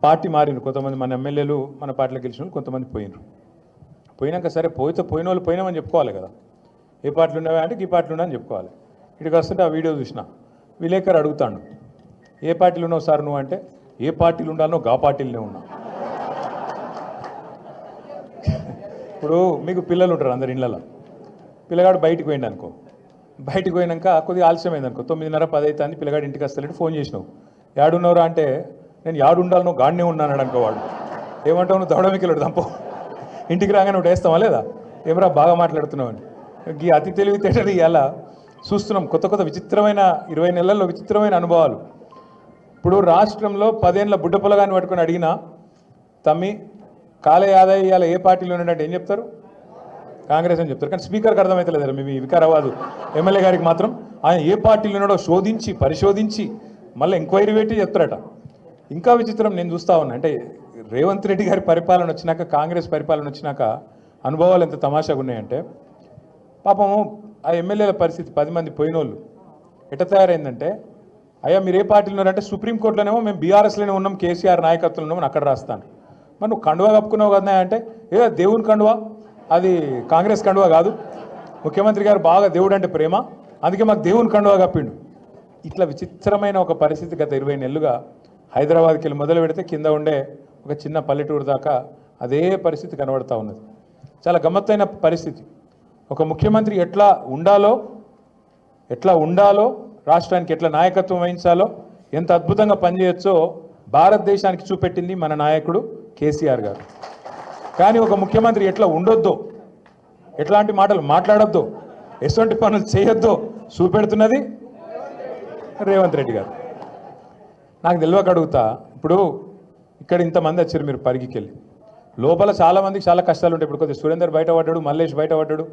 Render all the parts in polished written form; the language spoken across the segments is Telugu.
పార్టీ మారిన కొంతమంది మన ఎమ్మెల్యేలు మన పార్టీలో గెలిచిన కొంతమంది పోయినారు. పోయినాక సరే పోయిన వాళ్ళు పోయినామని చెప్పుకోవాలి కదా. ఏ పార్టీలు ఉన్నావా అంటే ఈ పార్టీలు ఉన్నాయని చెప్పుకోవాలి. ఇక్కడికి వస్తుంటే ఆ వీడియో చూసిన విలేకరు అడుగుతాడు, ఏ పార్టీలు ఉన్నావు సార్ నువ్వు అంటే, ఏ పార్టీలు ఉండాలనో గా పార్టీలనే ఉన్నా. ఇప్పుడు మీకు పిల్లలు ఉంటారు అందరు ఇళ్ళలో, పిల్లగాడు బయటికి పోయింది అనుకో, బయటికి పోయినాక కొద్దిగా ఆలస్యమైంది అనుకో, 9:30 10 అవుతుంది, పిల్లగాడు ఇంటికి వస్తలేడు, ఫోన్ చేసినావు, యాడున్నవరా అంటే నేను యాడు ఉండాలనో గాడినే ఉన్నాడు అనుకో. వాడు ఏమంటావు, నువ్వు దౌడమికెళ్ళడు దంపో, ఇంటికి రాగానే నువ్వు వేస్తావా లేదా, ఏమరా బాగా మాట్లాడుతున్నావు అని. ఈ అతి తెలివితేటలు ఇలా చూస్తున్నాం. కొత్త విచిత్రమైన 20 నెలల్లో విచిత్రమైన అనుభవాలు. ఇప్పుడు రాష్ట్రంలో 10 ఏళ్ళ బుడ్డ పొలగాన్ని పట్టుకొని అడిగినా, తమ్మి కాలే ఆదాయ ఇవాళ ఏ పార్టీలో ఉన్నాడంటే ఏం చెప్తారు, కాంగ్రెస్ అని చెప్తారు. కానీ స్పీకర్కి అర్థమవుతలేదు, మీ వికారాబాద్ ఎమ్మెల్యే గారికి మాత్రం ఆయన ఏ పార్టీలో ఉన్నాడో శోధించి పరిశోధించి మళ్ళీ ఎంక్వైరీ పెట్టి చెప్తారట. ఇంకా విచిత్రం నేను చూస్తా ఉన్నా, అంటే రేవంత్ రెడ్డి గారి పరిపాలన వచ్చినాక, కాంగ్రెస్ పరిపాలన వచ్చినాక అనుభవాలు ఎంత తమాషాగా ఉన్నాయంటే, పాపము ఆ ఎమ్మెల్యేల పరిస్థితి 10 మంది పోయినోళ్ళు ఎట్ట తయారైందంటే, అయ్యా మీరు ఏ పార్టీలో ఉన్నారంటే సుప్రీంకోర్టులోనేమో మేము బీఆర్ఎస్లోనే ఉన్నాం, కేసీఆర్ నాయకత్వంలో ఉన్నామని అక్కడ రాస్తాను. మరి నువ్వు కండువా కప్పుకున్నావు కదా అంటే, ఏ దేవుని కండువా, అది కాంగ్రెస్ కండువా కాదు, ముఖ్యమంత్రి గారు బాగా దేవుడు అంటే ప్రేమ, అందుకే మాకు దేవుని కండువా కప్పిండు. ఇట్లా విచిత్రమైన ఒక పరిస్థితి గత 20 నెలలుగా హైదరాబాద్కి వెళ్ళి మొదలు పెడితే కింద ఉండే ఒక చిన్న పల్లెటూరు దాకా అదే పరిస్థితి కనబడతా ఉన్నది. చాలా గమ్మత్తైన పరిస్థితి. ఒక ముఖ్యమంత్రి ఎట్లా ఉండాలో, రాష్ట్రానికి ఎట్లా నాయకత్వం వహించాలో, ఎంత అద్భుతంగా పనిచేయచ్చో భారతదేశానికి చూపెట్టింది మన నాయకుడు కేసీఆర్ గారు. కానీ ఒక ముఖ్యమంత్రి ఎట్లా ఉండొద్దో, ఎట్లాంటి మాటలు మాట్లాడొద్దో, ఎటువంటి పనులు చేయొద్దో చూపెడుతున్నది రేవంత్ రెడ్డి గారు. నాకు తెలియక అడుగుతా, ఇప్పుడు ఇక్కడ ఇంతమంది వచ్చారు మీరు పరిగికెళ్ళి, లోపల చాలామందికి చాలా కష్టాలు ఉంటాయి. ఇప్పుడు కొద్దిగా సురేందర్ బయటపడ్డాడు, మల్లేష్ బయటపడ్డాడు,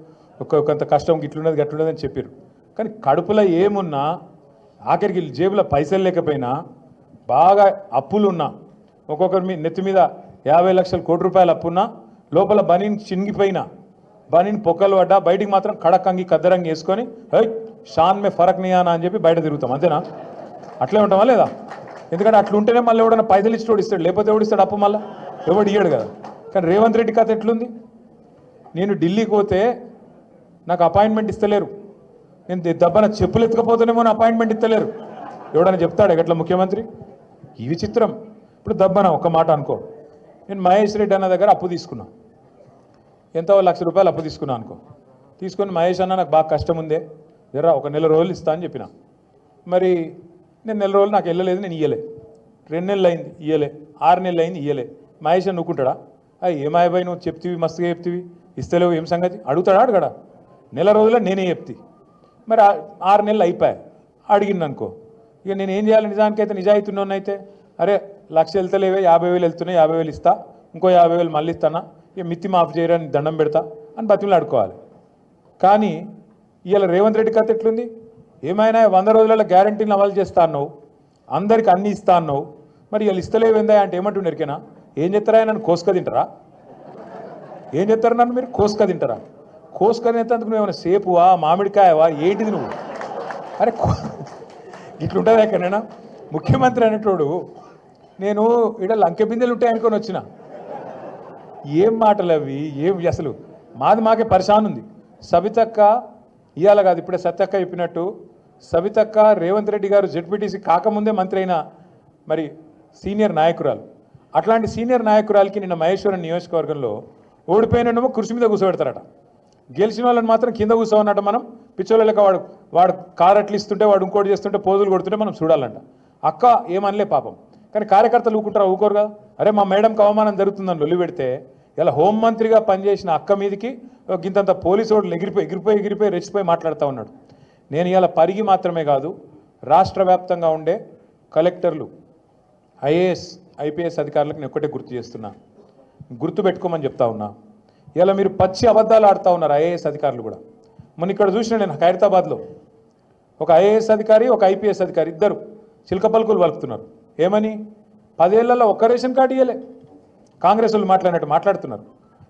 కొంత కష్టం గిట్లున్నది గట్లున్నది అని చెప్పారు. కానీ కడుపులో ఏమున్నా, ఆఖరికి జేబులో పైసలు లేకపోయినా, బాగా అప్పులున్నా, ఒక్కొక్కరి మీ నెత్తి మీద 50 లక్షల కోటి రూపాయలు అప్పున్నా, లోపల బనీని చినిగిపోయినా, బనీని పొక్కలు పడ్డా, బయటికి మాత్రం కడకంగి కద్దరంగి వేసుకొని హై షాన్ మే ఫరక్ నియానా అని చెప్పి బయట తిరుగుతాం. అంతేనా? అట్లే ఉంటామా లేదా? ఎందుకంటే అట్లా ఉంటేనే మళ్ళీ ఎవడన్నా పైసలు ఇచ్చి ఇస్తాడు, లేకపోతే ఎవడిస్తాడు అప్పు, మళ్ళీ ఎవడు ఇయ్యాడు కదా. కానీ రేవంత్ రెడ్డి కథ ఎట్లుంది, నేను ఢిల్లీకి పోతే నాకు అపాయింట్మెంట్ ఇస్తలేరు, నేను దెబ్బన చెప్పులు ఎత్తుకపోతేనేమో అపాయింట్మెంట్ ఇస్తలేరు, ఎవడన్నా చెప్తాడు ఎట్లా ముఖ్యమంత్రి? ఈ విచిత్రం. ఇప్పుడు దబ్బన ఒక మాట అనుకో, నేను మహేష్ రెడ్డి అన్న దగ్గర అప్పు తీసుకున్నా, ఎంతో 1 లక్ష రూపాయలు అప్పు తీసుకున్నా అనుకో. తీసుకొని మహేష్ అన్న నాకు బాగా కష్టం ఉందే, జరా ఒక నెల రోజులు ఇస్తా అని చెప్పిన. మరి నేను నెల రోజులు నాకు వెళ్ళలేదు, నేను ఇయ్యలే. 2 నెలలు అయింది ఇయ్యలే, 6 నెలలు అయింది ఇయ్యలే. మహేష్ అని నువ్వుకుంటాడా? ఏమాయబాయి నువ్వు చెప్తివి, మస్తుగా చెప్తివి, ఇస్తలేవు, ఏం సంగతి అడుగుతాడా? అడగడా? నెల రోజుల్లో నేనే చెప్తి. మరి 6 నెలలు అయిపోయాయి, అడిగింది అనుకో, ఇక నేను ఏం చేయాలి? నిజానికైతే నిజాయితీ ఉన్నోన్నైతే, అరే 1 లక్ష వెళ్తలేవే, 50,000 వెళ్తున్నాయి, 50,000 ఇస్తా, ఇంకో 50,000 మళ్ళీ ఇస్తానా, ఇక మిత్తి మాఫ్ చేయరని దండం పెడతా అని బతిమలు ఆడుకోవాలి. కానీ ఇవాళ రేవంత్ రెడ్డి కథ ఎట్లుంది? ఏమైనా 100 రోజులలో గ్యారంటీని అమలు చేస్తా అన్నావు, అందరికి అన్నీ ఇస్తా అన్నావు, మరి వీళ్ళు ఇస్తలేవేందా అంటే ఏమంటున్నారు? ఎరికేనా ఏం చెప్తారా? నన్ను కోసుక తింటారా? ఏం చెప్తారు నన్ను మీరు? కోసుక తింటారా? కోసుక తినేందుకు నువ్వు ఏమైనా సేపువా, మామిడికాయవా, ఏంటిది నువ్వు? అరే ఇట్లుంటుందా ఎక్కడైనా? ముఖ్యమంత్రి అనేటోడు నేను ఇక్కడ లంకె బిందెలు ఉంటాయి అనుకొని వచ్చిన. ఏం మాటలు అవి, ఏం అసలు మాకే పరిశాన్ ఉంది. సబితక్క ఇవాళ కాదు, ఇప్పుడే సత్యక్క చెప్పినట్టు, సబితక్క రేవంత్ రెడ్డి గారు జెడ్పీటీసీ కాకముందే మంత్రి అయిన మరి సీనియర్ నాయకురాలు. అట్లాంటి సీనియర్ నాయకురాలకి నిన్న మహేశ్వరం నియోజకవర్గంలో ఓడిపోయినమో కుర్చీ మీద కూర్చోబెడతారట, గెలిచిన వాళ్ళని మాత్రం కింద కూర్చోవన్నట్టు. మనం పిచ్చోళ్ళక వాడు కారు అట్లు ఇస్తుంటే, వాడు ఇంకోటి చేస్తుంటే, పోజులు కొడుతుంటే మనం చూడాలంట. అక్క ఏమనలే పాపం, కానీ కార్యకర్తలు ఊరుకుంటారు కదా. అరే మా మేడంకి అవమానం జరుగుతుందని లొల్లి పెడితే, ఇలా హోంమంత్రిగా పనిచేసిన అక్క మీదకి ఇంతంత పోలీసు వాడు ఎగిరిపోయి రెచ్చిపోయి మాట్లాడుతూ ఉన్నాడు. నేను ఇలా పరిగి మాత్రమే కాదు, రాష్ట్ర వ్యాప్తంగా ఉండే కలెక్టర్లు, ఐఏఎస్ ఐపీఎస్ అధికారులకు నేను ఒక్కటే గుర్తు చేస్తున్నా, గుర్తు పెట్టుకోమని చెప్తా ఉన్నా. ఇలా మీరు పచ్చి అబద్ధాలు ఆడుతూ ఉన్నారు ఐఏఎస్ అధికారులు కూడా. మొన్న ఇక్కడ చూసిన నేను ఖైరతాబాద్లో ఒక ఐఏఎస్ అధికారి, ఒక ఐపీఎస్ అధికారి, ఇద్దరు చిలక పలుకులు వలుపుతున్నారు. ఏమని? 10 ఏళ్లలో ఒక్క రేషన్ కార్డు ఇవ్వలే. కాంగ్రెస్ వాళ్ళు మాట్లాడినట్టు మాట్లాడుతున్నారు.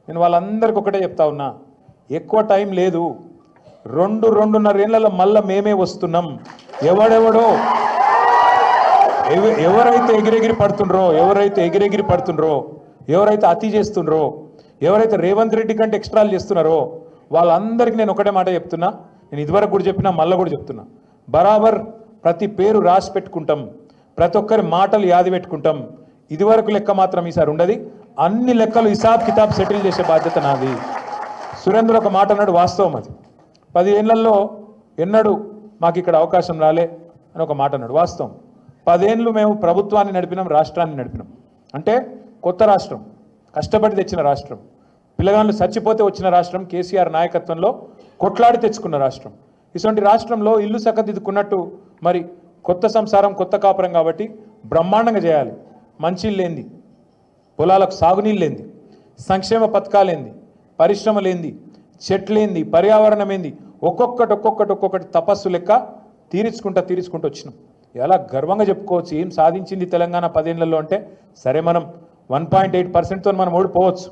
నేను వాళ్ళందరికీ ఒకటే చెప్తా ఉన్నా, ఎక్కువ టైం లేదు, 2-2.5 ఏళ్లలో మళ్ళీ మేమే వస్తున్నాం. ఎవడెవడో ఎవరైతే ఎగిరెగిరి పడుతుండ్రో, ఎవరైతే అతి చేస్తుండ్రో, ఎవరైతే రేవంత్ రెడ్డి కంటే ఎక్స్ట్రాలు చేస్తున్నారో వాళ్ళందరికీ నేను ఒకటే మాట చెప్తున్నా. నేను ఇదివరకు కూడా చెప్పినా, మళ్ళీ కూడా చెప్తున్నా. బరాబర్ ప్రతి పేరు రాసి పెట్టుకుంటాం, ప్రతి ఒక్కరి మాటలు యాది పెట్టుకుంటాం. ఇదివరకు లెక్క మాత్రం ఈసారి ఉండదు. అన్ని లెక్కలు హిసాబ్ కితాబ్ సెటిల్ చేసే బాధ్యత నాది. సురేంద్ర ఒక మాట అన్నాడు, వాస్తవం అది. 10 ఏళ్లలో ఎన్నడూ మాకు ఇక్కడ అవకాశం రాలే అని ఒక మాట అన్నాడు, వాస్తవం. 10 ఏళ్ళు మేము ప్రభుత్వాన్ని నడిపినాం, రాష్ట్రాన్ని నడిపినాం. అంటే కొత్త రాష్ట్రం, కష్టపడి తెచ్చిన రాష్ట్రం, పిల్లగాళ్ళు చచ్చిపోతే వచ్చిన రాష్ట్రం, కేసీఆర్ నాయకత్వంలో కొట్లాడి తెచ్చుకున్న రాష్ట్రం. ఇటువంటి రాష్ట్రంలో ఇల్లు చక్కదిద్దుకున్నట్టు మరి కొత్త సంసారం, కొత్త కాపురం కాబట్టి బ్రహ్మాండంగా చేయాలి. మంచిళ్ళేంది, పొలాలకు సాగునీళ్ళేంది, సంక్షేమ పథకాలేంది, పరిశ్రమలేంది, చెట్లేంది, పర్యావరణం ఏంది, ఒక్కొక్కటి తపస్సు లెక్క తీర్చుకుంటూ వచ్చినాం. ఎలా గర్వంగా చెప్పుకోవచ్చు ఏం సాధించింది తెలంగాణ 10 ఏళ్లలో అంటే. సరే, మనం 1.8%తో మనం ఓడిపోవచ్చు.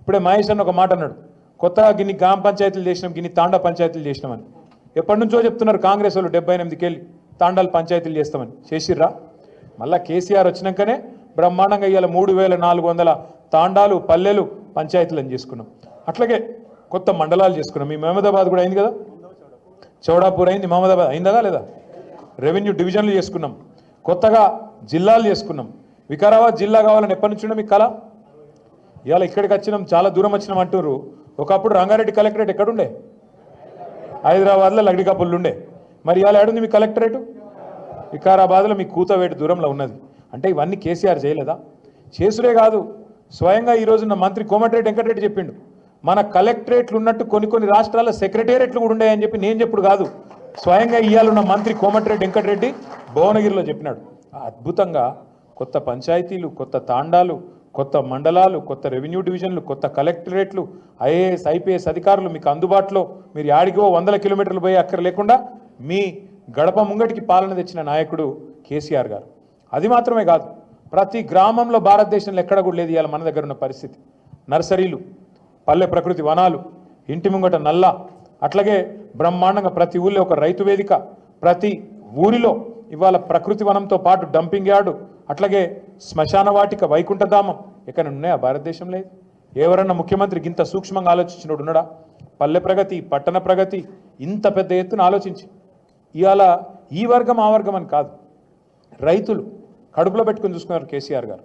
ఇప్పుడే మహేష్ అన్న ఒక మాట అన్నాడు, కొత్తగా గిన్ని గ్రామ పంచాయతీలు చేసినాం, గిన్ని తాండా పంచాయతీలు చేసినామని. ఎప్పటి నుంచో చెప్తున్నారు కాంగ్రెస్ వాళ్ళు, 78కెళ్ళి తాండాలు పంచాయతీలు చేస్తామని. చేసిర్రా? మళ్ళా కేసీఆర్ వచ్చినాకనే బ్రహ్మాండంగా ఇవాళ 3400 తాండాలు, పల్లెలు, పంచాయతీలు అని చేసుకున్నాం. అట్లాగే కొత్త మండలాలు చేసుకున్నాం. మీ మహమ్మదాబాద్ కూడా అయింది కదా, చౌడాపూర్ అయింది, మహమ్మదాబాద్ అయిందా లేదా? రెవెన్యూ డివిజన్లు చేసుకున్నాం, కొత్తగా జిల్లాలు చేసుకున్నాం. వికారాబాద్ జిల్లా కావాలని ఎప్పటి నుంచి మీ కళ? ఇవాళ ఇక్కడికి వచ్చినాం, చాలా దూరం వచ్చినాం అంటారు. ఒకప్పుడు రంగారెడ్డి కలెక్టరేట్ ఎక్కడుండే? హైదరాబాద్లో లగ్డికాపుల్లు ఉండే. మరి ఇవాళ ఏడుంది మీ కలెక్టరేటు? వికారాబాద్లో మీ కూతవేటు దూరంలో ఉన్నది. అంటే ఇవన్నీ కేసీఆర్ చేయలేదా? చేసుడే కాదు, స్వయంగా ఈరోజున్న మంత్రి కోమటిరెడ్డి వెంకటరెడ్డి చెప్పిండు, మన కలెక్టరేట్లు ఉన్నట్టు కొన్ని రాష్ట్రాల సెక్రటేరియట్లు కూడా ఉన్నాయని చెప్పి నేను చెప్పుడు కాదు, స్వయంగా ఇయ్యాలున్న మంత్రి కోమటిరెడ్డి వెంకటరెడ్డి భువనగిరిలో చెప్పినాడు. అద్భుతంగా కొత్త పంచాయతీలు, కొత్త తాండాలు, కొత్త మండలాలు, కొత్త రెవెన్యూ డివిజన్లు, కొత్త కలెక్టరేట్లు, ఐఏఎస్ ఐపీఎస్ అధికారులు మీకు అందుబాటులో, మీరు యాడిగో 100 కిలోమీటర్లు పోయి అక్కర లేకుండా మీ గడప ముంగటికి పాలన తెచ్చిన నాయకుడు కేసీఆర్ గారు. అది మాత్రమే కాదు, ప్రతి గ్రామంలో భారతదేశంలో ఎక్కడ కూడా లేదు ఇవాళ మన దగ్గర ఉన్న పరిస్థితి. నర్సరీలు, పల్లె ప్రకృతి వనాలు, ఇంటి ముంగట నల్ల, అట్లాగే బ్రహ్మాండంగా ప్రతి ఊళ్ళో ఒక రైతు వేదిక, ప్రతి ఊరిలో ఇవాళ ప్రకృతి వనంతో పాటు డంపింగ్ యార్డు, అట్లాగే శ్మశాన వాటిక, వైకుంఠధామం ఎక్కడ ఉన్నాయా భారతదేశంలో? ఎవరన్నా ముఖ్యమంత్రికి ఇంత సూక్ష్మంగా ఆలోచించినోడు ఉన్నాడా? పల్లె ప్రగతి, పట్టణ ప్రగతి ఇంత పెద్ద ఎత్తున ఆలోచించి ఇవాళ ఈ వర్గం ఆ వర్గం అని కాదు, రైతులు కడుపులో పెట్టుకుని చూసుకున్నారు కేసీఆర్ గారు.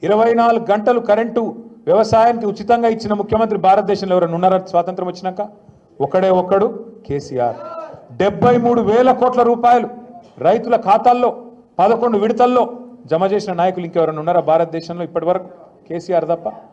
24 గంటలు కరెంటు వ్యవసాయానికి ఉచితంగా ఇచ్చిన ముఖ్యమంత్రి భారతదేశంలో ఎవరైనా ఉన్నారా? స్వాతంత్రం వచ్చినాక ఒక్కడు కేసీఆర్. 73,000 కోట్ల రూపాయలు రైతుల ఖాతాల్లో 11 విడతల్లో జమ చేసిన నాయకులు ఇంకెవరైనా ఉన్నారా భారతదేశంలో ఇప్పటి వరకు? కేసీఆర్ తప్ప.